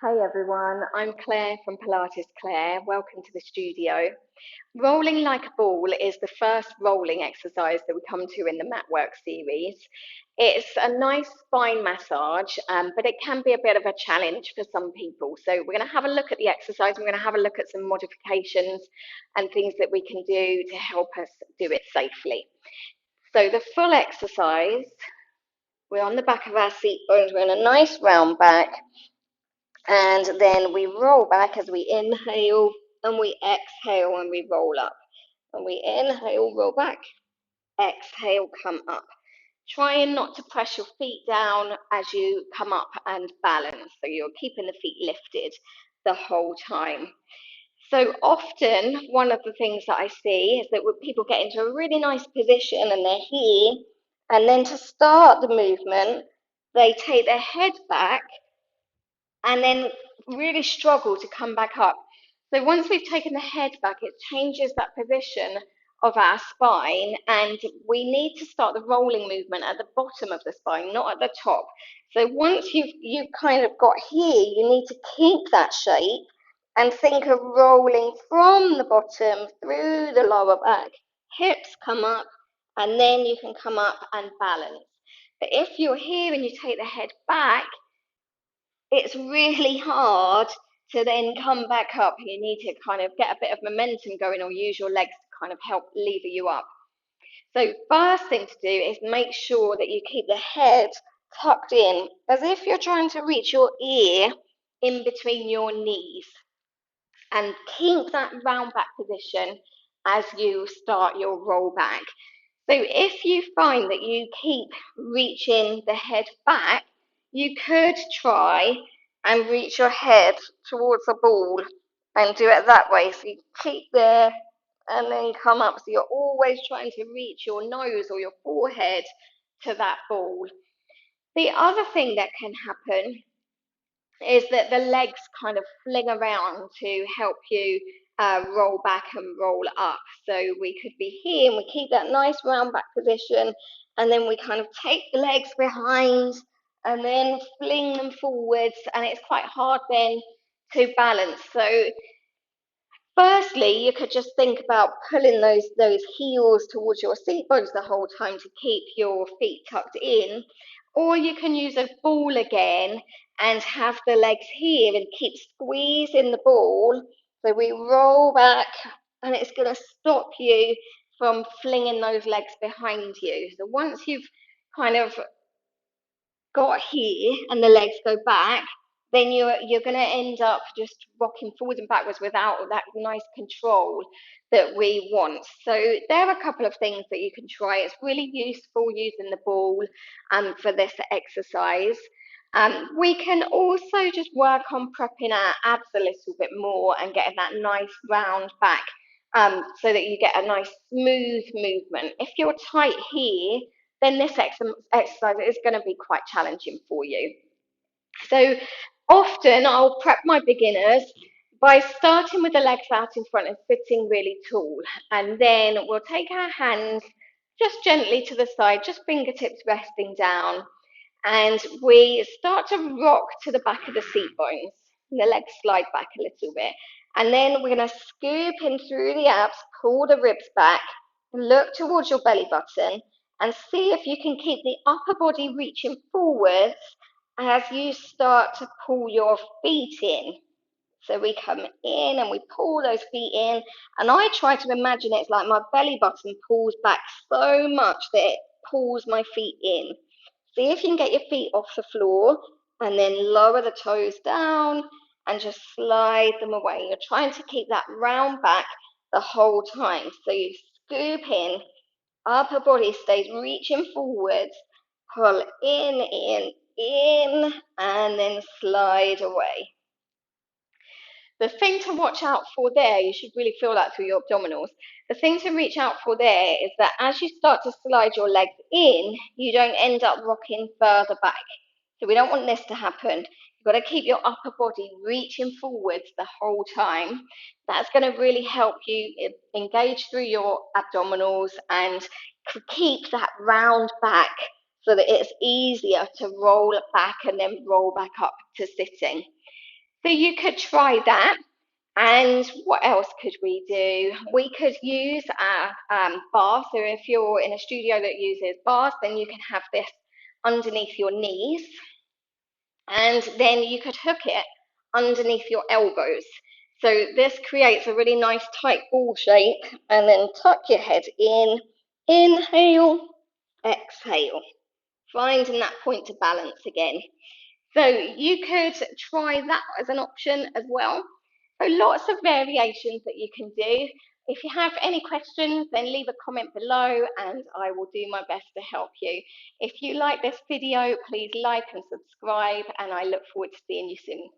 Hey everyone, I'm Claire from Pilates Claire. Welcome to the studio. Rolling like a ball is the first rolling exercise that we come to in the mat work series. It's a nice spine massage, but it can be a bit of a challenge for some people. So we're going to have a look at the exercise. We're going to have a look at some modifications and things that we can do to help us do it safely. So the full exercise, we're on the back of our seat bones. We're in a nice round back. And then we roll back as we inhale and we exhale and we roll up. And we inhale, roll back, exhale, come up. Trying not to press your feet down as you come up and balance. So you're keeping the feet lifted the whole time. So often, one of the things that I see is that when people get into a really nice position and they're here, and then to start the movement, they take their head back and then really struggle to come back up. So once we've taken the head back, it changes that position of our spine, and we need to start the rolling movement at the bottom of the spine, not at the top. So once you've kind of got here, you need to keep that shape and think of rolling from the bottom through the lower back. Hips come up, and then you can come up and balance. But if you're here and you take the head back, it's really hard to then come back up. You need to kind of get a bit of momentum going or use your legs to kind of help lever you up. So first thing to do is make sure that you keep the head tucked in as if you're trying to reach your ear in between your knees, and keep that round back position as you start your roll back. So if you find that you keep reaching the head back, you could try and reach your head towards the ball and do it that way. So you keep there and then come up. So you're always trying to reach your nose or your forehead to that ball. The other thing that can happen is that the legs kind of fling around to help you roll back and roll up. So we could be here and we keep that nice round back position, and then we kind of take the legs behind and then fling them forwards, and it's quite hard then to balance. So firstly, you could just think about pulling those heels towards your seat bones the whole time to keep your feet tucked in, or you can use a ball again and have the legs here and keep squeezing the ball. So we roll back, and it's going to stop you from flinging those legs behind you. So once you've kind of got here and the legs go back, then you're going to end up just rocking forwards and backwards without that nice control that we want. So there are a couple of things that you can try. It's really useful using the ball for this exercise. We can also just work on prepping our abs a little bit more and getting that nice round back, so that you get a nice smooth movement. If you're tight here, then this exercise is going to be quite challenging for you. So often I'll prep my beginners by starting with the legs out in front and sitting really tall. And then we'll take our hands just gently to the side, just fingertips resting down. And we start to rock to the back of the seat bones. And the legs slide back a little bit. And then we're going to scoop in through the abs, pull the ribs back, look towards your belly button, and see if you can keep the upper body reaching forwards as you start to pull your feet in. So we come in and we pull those feet in, and I try to imagine it's like my belly button pulls back so much that it pulls my feet in. See if you can get your feet off the floor and then lower the toes down and just slide them away. You're trying to keep that round back the whole time. So you scoop in, upper body stays reaching forwards, pull in, and then slide away. The thing to watch out for there, you should really feel that through your abdominals. The thing to reach out for there is that as you start to slide your legs in, you don't end up rocking further back. So we don't want this to happen. You've got to keep your upper body reaching forwards the whole time. That's going to really help you engage through your abdominals and keep that round back so that it's easier to roll back and then roll back up to sitting. So you could try that. And what else could we do? We could use a bar. So if you're in a studio that uses bars, then you can have this underneath your knees, and then you could hook it underneath your elbows. So this creates a really nice tight ball shape, and then tuck your head in, inhale, exhale, finding that point of balance again. So you could try that as an option as well. So lots of variations that you can do. If you have any questions, then leave a comment below and I will do my best to help you. If you like this video, please like and subscribe, and I look forward to seeing you soon.